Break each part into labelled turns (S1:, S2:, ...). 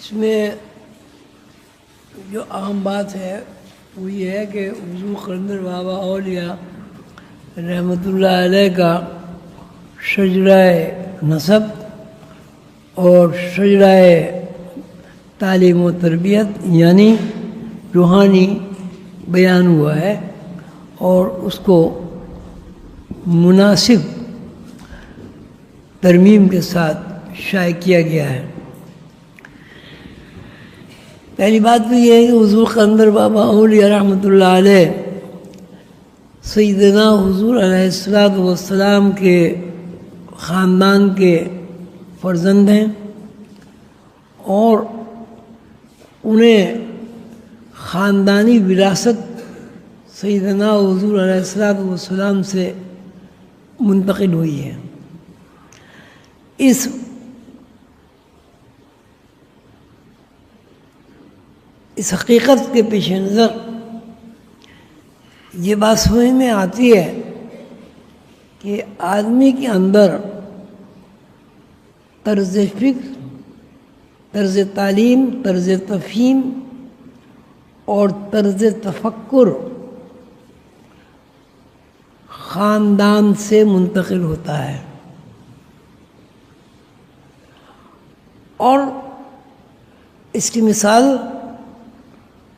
S1: اس میں جو اہم بات ہے وہ یہ ہے کہ حضور قلندر بابا اولیاء رحمۃ اللہ علیہ کا شجرہ نسب اور شجرہ تعلیم و تربیت یعنی روحانی بیان ہوا ہے اور اس کو مناسب ترمیم کے ساتھ شائع کیا گیا ہے۔ پہلی بات تو یہ ہے کہ حضور قلندر بابا اولیاء رحمۃ اللہ علیہ سیدنا حضور علیہ السلام کے خاندان کے فرزند ہیں اور انہیں خاندانی وراثت سیدنا حضور علیہ السلام سے منتقل ہوئی ہے۔ اس حقیقت کے پیش نظر یہ بات سمجھ میں آتی ہے کہ آدمی کے اندر طرز فکر، طرز تعلیم، طرز تفہیم اور طرز تفکر خاندان سے منتقل ہوتا ہے، اور اس کی مثال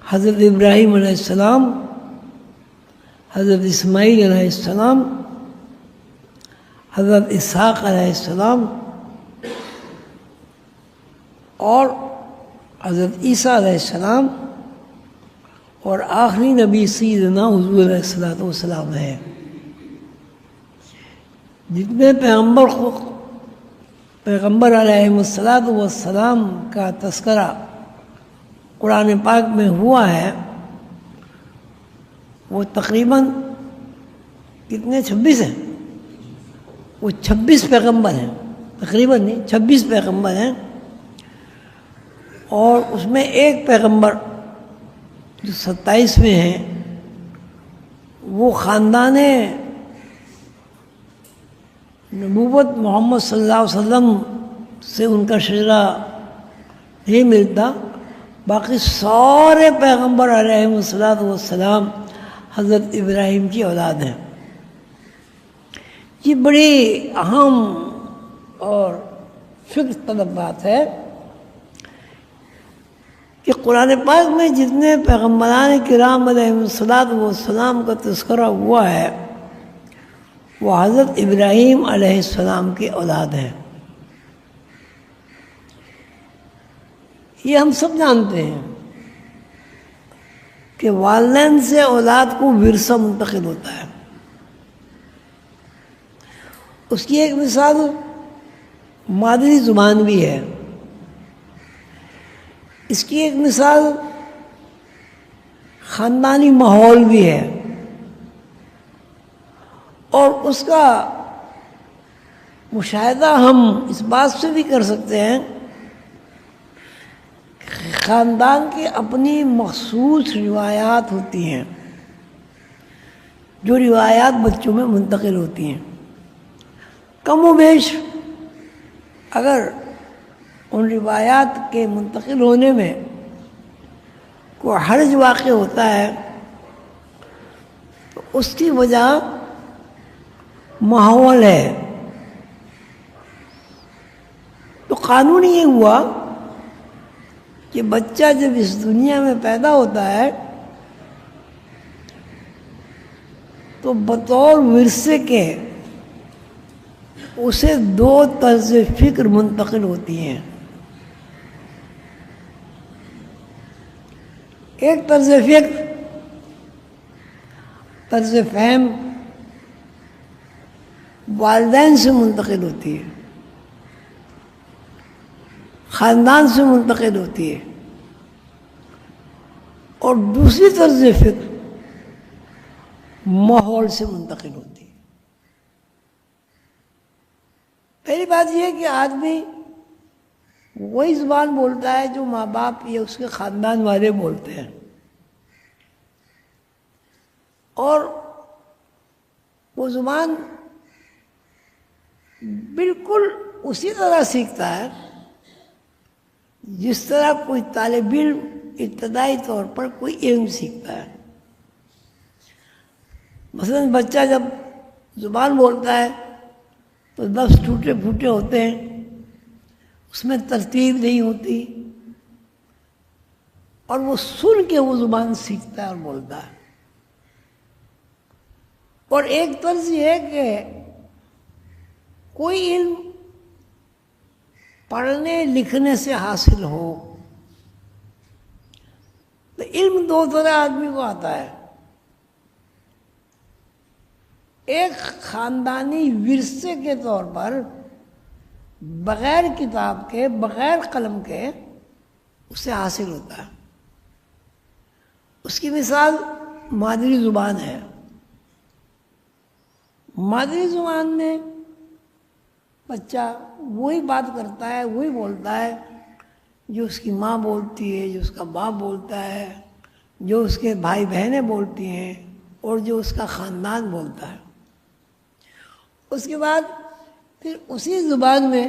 S1: حضرت ابراہیم علیہ السلام، حضرت اسماعیل علیہ السلام، حضرت اسحاق علیہ السلام اور حضرت عیسیٰ علیہ السلام اور آخری نبی سیدنا حضور علیہ السلام ہے۔ جتنے پیغمبر علیہ السلام کا تذکرہ قرآن پاک میں ہوا ہے وہ تقریباً کتنے 26 ہیں، وہ 26 پیغمبر ہیں، تقریباً نہیں 26 پیغمبر ہیں، اور اس میں ایک پیغمبر جو 27 میں ہیں وہ خاندان نبوت محمد صلی اللہ علیہ وسلم سے ان کا شجرہ نہیں ملتا، باقی سارے پیغمبر علیہ السلام حضرت ابراہیم کی اولاد ہیں۔ یہ بڑی اہم اور فکر طلب بات ہے کہ قرآن پاک میں جتنے پیغمبران کرام علیہ السلام کا تذکرہ ہوا ہے وہ حضرت ابراہیم علیہ السلام کی اولاد ہیں۔ یہ ہم سب جانتے ہیں کہ والدین سے اولاد کو ورثہ منتقل ہوتا ہے۔ اس کی ایک مثال مادری زبان بھی ہے، اس کی ایک مثال خاندانی ماحول بھی ہے، اور اس کا مشاہدہ ہم اس بات سے بھی کر سکتے ہیں خاندان کی اپنی مخصوص روایات ہوتی ہیں جو روایات بچوں میں منتقل ہوتی ہیں۔ کم و بیش اگر ان روایات کے منتقل ہونے میں کوئی حرج واقع ہوتا ہے تو اس کی وجہ ماحول ہے۔ تو قانون یہ ہوا کہ بچہ جب اس دنیا میں پیدا ہوتا ہے تو بطور ورثے کے اسے 2 طرز فکر منتقل ہوتی ہیں۔ ایک طرز فکر، طرز فہم والدین سے منتقل ہوتی ہے، خاندان سے منتقل ہوتی ہے، اور دوسری طرز فکر ماحول سے منتقل ہوتی ہے۔ پہلی بات یہ ہے کہ آدمی وہی زبان بولتا ہے جو ماں باپ یا اس کے خاندان والے بولتے ہیں، اور وہ زبان بالکل اسی طرح سیکھتا ہے جس طرح کوئی طالب علم ابتدائی طور پر کوئی علم سیکھتا ہے، مثلاً بچہ جب زبان بولتا ہے تو لفظ ٹوٹے پھوٹے ہوتے ہیں، اس میں ترتیب نہیں ہوتی، اور وہ سن کے وہ زبان سیکھتا ہے اور بولتا ہے۔ اور ایک طرز یہ ہے کہ کوئی علم پڑھنے لکھنے سے حاصل ہو، تو علم دو طرح آدمی کو آتا ہے، ایک خاندانی ورثے کے طور پر بغیر کتاب کے، بغیر قلم کے اسے حاصل ہوتا ہے۔ اس کی مثال مادری زبان ہے۔ مادری زبان میں بچہ وہی بات کرتا ہے، وہی بولتا ہے جو اس کی ماں بولتی ہے، جو اس کا باپ بولتا ہے، جو اس کے بھائی بہنیں بولتی ہیں، اور جو اس کا خاندان بولتا ہے۔ اس کے بعد پھر اسی زبان میں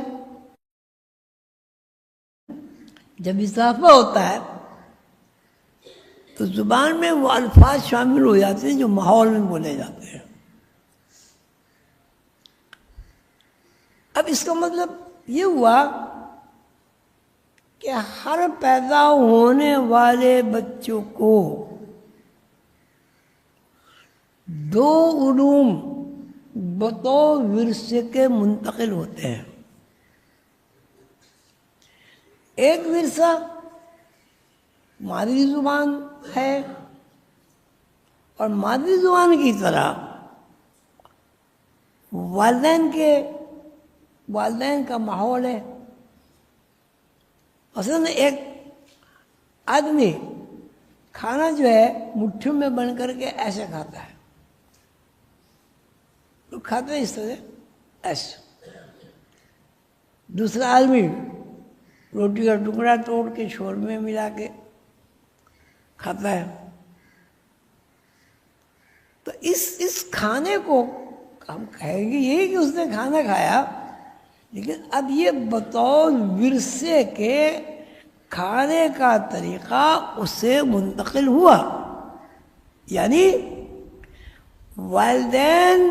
S1: جب اضافہ ہوتا ہے تو زبان میں وہ الفاظ شامل ہو جاتے ہیں جو ماحول میں بولے جاتے ہیں۔ اب اس کا مطلب یہ ہوا کہ ہر پیدا ہونے والے بچوں کو دو علوم بطور ورثے کے منتقل ہوتے ہیں۔ ایک ورثہ مادری زبان ہے، اور مادری زبان کی طرح والدین کا ماحول ہے۔ مثلاً ایک آدمی کھانا جو ہے مٹھیوں میں بن کر کے ایسے کھاتا ہے، تو کھاتے ہیں اس طرح ایسے۔ دوسرا آدمی روٹی کا ٹکڑا توڑ کے شوربے میں ملا کے کھاتا ہے۔ تو اس کھانے کو ہم کہیں گے یہی کہ اس نے کھانا کھایا، لیکن اب یہ بطور ورثے کے کھانے کا طریقہ اس سے منتقل ہوا، یعنی والدین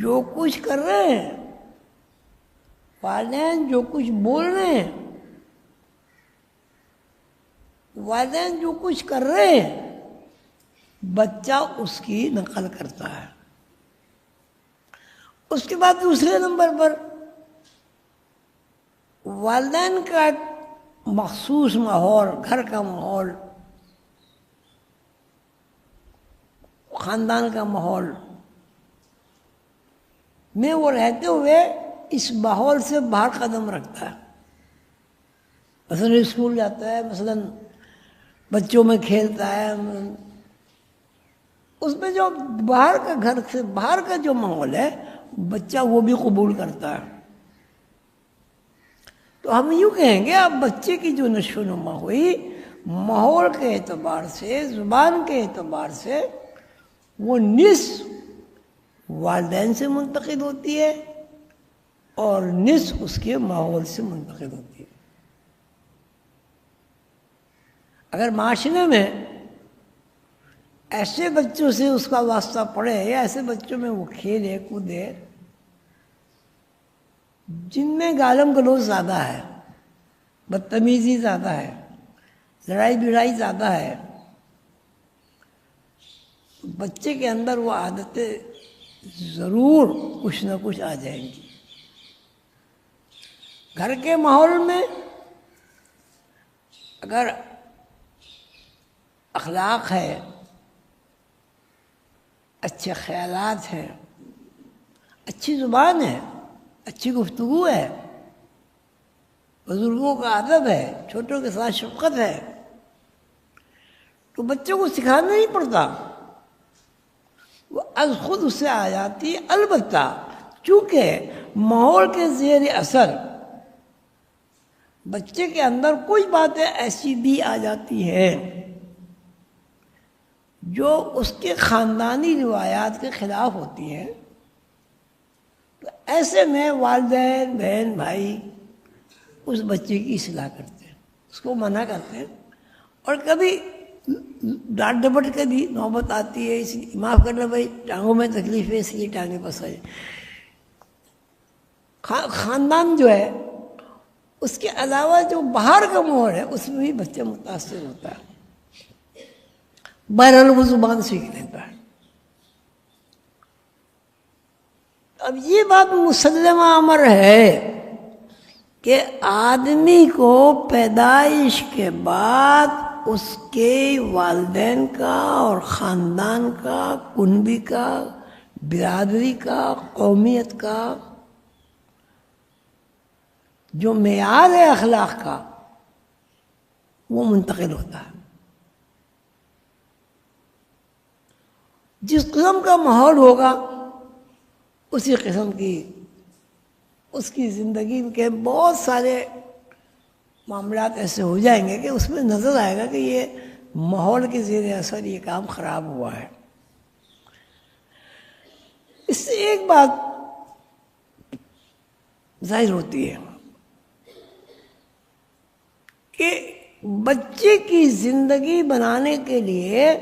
S1: جو کچھ کر رہے ہیں، والدین جو کچھ بول رہے ہیں، والدین جو کچھ کر رہے ہیں، بچہ اس کی نقل کرتا ہے۔ اس کے بعد دوسرے نمبر پر والدین کا ایک مخصوص ماحول، گھر کا ماحول، خاندان کا ماحول میں وہ رہتے ہوئے اس ماحول سے باہر قدم رکھتا ہے۔ مثلاً اسکول جاتا ہے، مثلاً بچوں میں کھیلتا ہے، اس میں جو باہر کا، گھر سے باہر کا جو ماحول ہے، بچہ وہ بھی قبول کرتا ہے۔ تو ہم یوں کہیں گے اب بچے کی جو نشو و نما ہوئی، ماحول کے اعتبار سے، زبان کے اعتبار سے، وہ نصف والدین سے منتقل ہوتی ہے اور نصف اس کے ماحول سے منتقل ہوتی ہے۔ اگر معاشرے میں ایسے بچوں سے اس کا واسطہ پڑے، یا ایسے بچوں میں وہ کھیلے کودے جن میں گالم گلوچ زیادہ ہے، بدتمیزی زیادہ ہے، لڑائی بڑائی زیادہ ہے، بچے کے اندر وہ عادتیں ضرور کچھ نہ کچھ آ جائیں گی۔ گھر کے ماحول میں اگر اخلاق ہے، اچھے خیالات ہیں، اچھی زبان ہے، اچھی گفتگو ہے، بزرگوں کا ادب ہے، چھوٹوں کے ساتھ شفقت ہے، تو بچوں کو سکھانا نہیں پڑتا، وہ از خود اس سے آ جاتی ہے۔ البتہ چونکہ ماحول کے زیر اثر بچے کے اندر کچھ باتیں ایسی بھی آ جاتی ہیں جو اس کے خاندانی روایات کے خلاف ہوتی ہیں، تو ایسے میں والدین، بہن، بھائی اس بچے کی اصلاح کرتے ہیں۔ اس کو منع کرتے ہیں. اور کبھی ڈانٹ ڈپٹ کے بھی نوبت آتی ہے، اس لیے معاف کرنا بھائی ٹانگوں میں تکلیف ہے اس لیے ٹانگیں پسائے. خاندان جو ہے اس کے علاوہ جو باہر کا ماحول ہے اس میں بھی بچہ متاثر ہوتا ہے. بہرحال وہ زبان سیکھ لیتا ہے. اب یہ بات مسلمہ امر ہے کہ آدمی کو پیدائش کے بعد اس کے والدین کا اور خاندان کا، کنبی کا، برادری کا، قومیت کا جو معیار ہے اخلاق کا وہ منتقل ہوتا ہے. جس قسم کا ماحول ہوگا اسی قسم کی اس کی زندگی کے بہت سارے معاملات ایسے ہو جائیں گے کہ اس میں نظر آئے گا کہ یہ ماحول کے زیر اثر یہ کام خراب ہوا ہے. اس سے ایک بات ظاہر ہوتی ہے کہ بچے کی زندگی بنانے کے لیے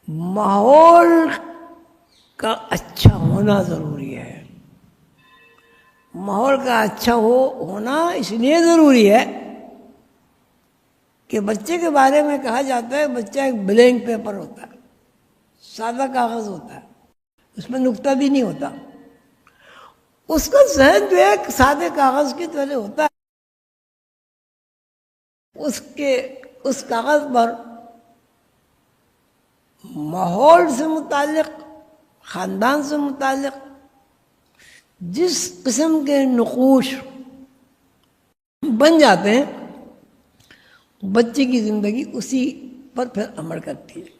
S1: ماحول کا اچھا ہونا ضروری ہے. ماحول کا اچھا ہونا اس لیے ضروری ہے کہ بچے کے بارے میں کہا جاتا ہے بچہ ایک بلینک پیپر ہوتا ہے، سادہ کاغذ ہوتا ہے، اس میں نقطہ بھی نہیں ہوتا. اس کا ذہن جو ہے ایک سادے کاغذ کی طرح ہوتا ہے. اس کاغذ پر ماحول سے متعلق، خاندان سے متعلق جس قسم کے نقوش بن جاتے ہیں بچے کی زندگی اسی پر پھر عمل کرتی ہے.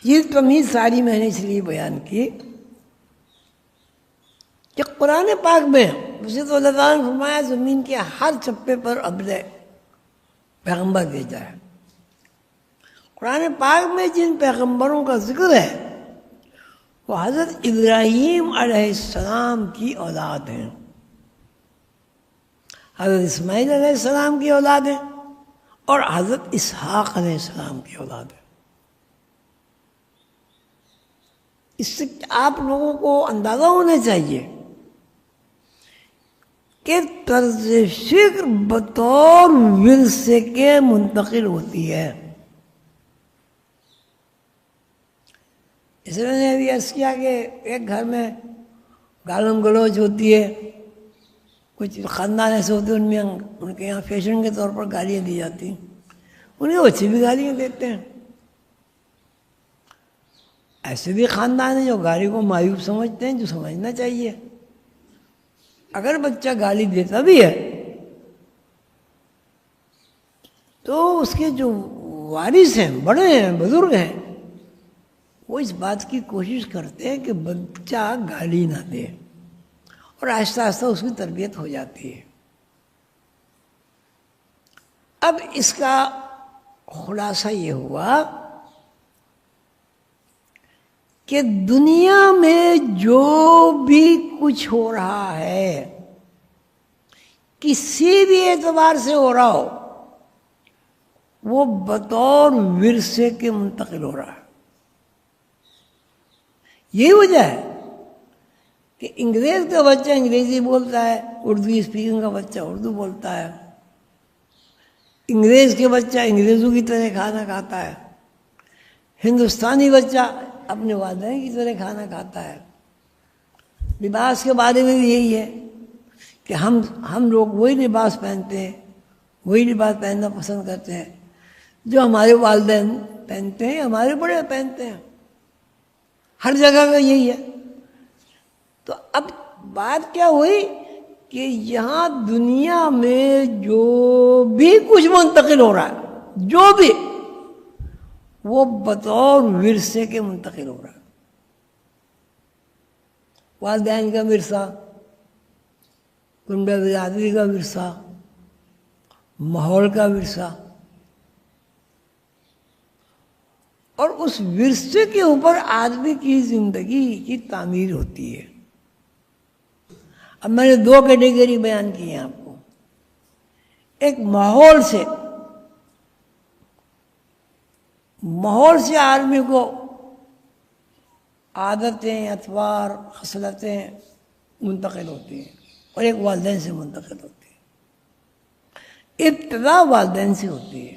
S1: یہ تمیز ساری میں نے اس لیے بیان کی کہ قرآن پاک میں اسے تو اللہ تعالیٰ نے فرمایا زمین کے ہر چپے پر ابل پیغمبر بھیجا ہے. قرآن پاک میں جن پیغمبروں کا ذکر ہے وہ حضرت ابراہیم علیہ السلام کی اولاد ہیں، حضرت اسماعیل علیہ السلام کی اولاد ہیں اور حضرت اسحاق علیہ السلام کی اولاد ہیں. اس سے آپ لوگوں کو اندازہ ہونا چاہیے کہ طرز فکر بطور ورثے کے منتقل ہوتی ہے. اس لیے نے ابھی عرض کیا کہ ایک گھر میں گالم گلوچ ہوتی ہے، کچھ خاندان ایسے ہوتے ہیں ان کے یہاں فیشن کے طور پر گالیاں دی جاتی ہیں، انہیں اچھی بھی گالیاں دیتے ہیں. ایسے بھی خاندان ہیں جو گالی کو معیوب سمجھتے ہیں، جو سمجھنا چاہیے. اگر بچہ گالی دیتا بھی ہے تو اس کے جو وارث ہیں، بڑے ہیں، بزرگ ہیں، وہ اس بات کی کوشش کرتے ہیں کہ بچہ گالی نہ دے اور آہستہ آہستہ اس کی تربیت ہو جاتی ہے. اب اس کا خلاصہ یہ ہوا کہ دنیا میں جو بھی کچھ ہو رہا ہے کسی بھی اعتبار سے ہو رہا ہو وہ بطور ورثے کے منتقل ہو رہا ہے. یہی وجہ ہے کہ انگریز کا بچہ انگریزی بولتا ہے، اردو اسپیکنگ کا بچہ اردو بولتا ہے، انگریز کے بچہ انگریزوں کی طرح کھانا کھاتا ہے، ہندوستانی بچہ اپنے والدین کی طرح کھانا کھاتا ہے. لباس کے بارے میں بھی یہی ہے کہ ہم لوگ وہی لباس پہنتے ہیں، وہی لباس پہننا پسند کرتے ہیں جو ہمارے والدین پہنتے ہیں، ہمارے بڑے پہنتے ہیں. ہر جگہ کا یہی ہے. تو اب بات کیا ہوئی کہ یہاں دنیا میں جو بھی کچھ منتقل ہو رہا ہے، جو بھی، وہ بطور ورثے کے منتقل ہو رہا ہے. والدین کا ورثہ، کنبہ برادری کا ورثہ، ماحول کا ورثہ، اور اس ورثے کے اوپر آدمی کی زندگی کی تعمیر ہوتی ہے. اب میں نے دو کیٹیگری بیان کی ہیں آپ کو. ایک ماحول سے آدمی کو عادتیں، اطوار، خصلتیں منتقل ہوتی ہیں، اور ایک والدین سے منتقل ہوتی ہے. ابتدا والدین سے ہوتی ہے.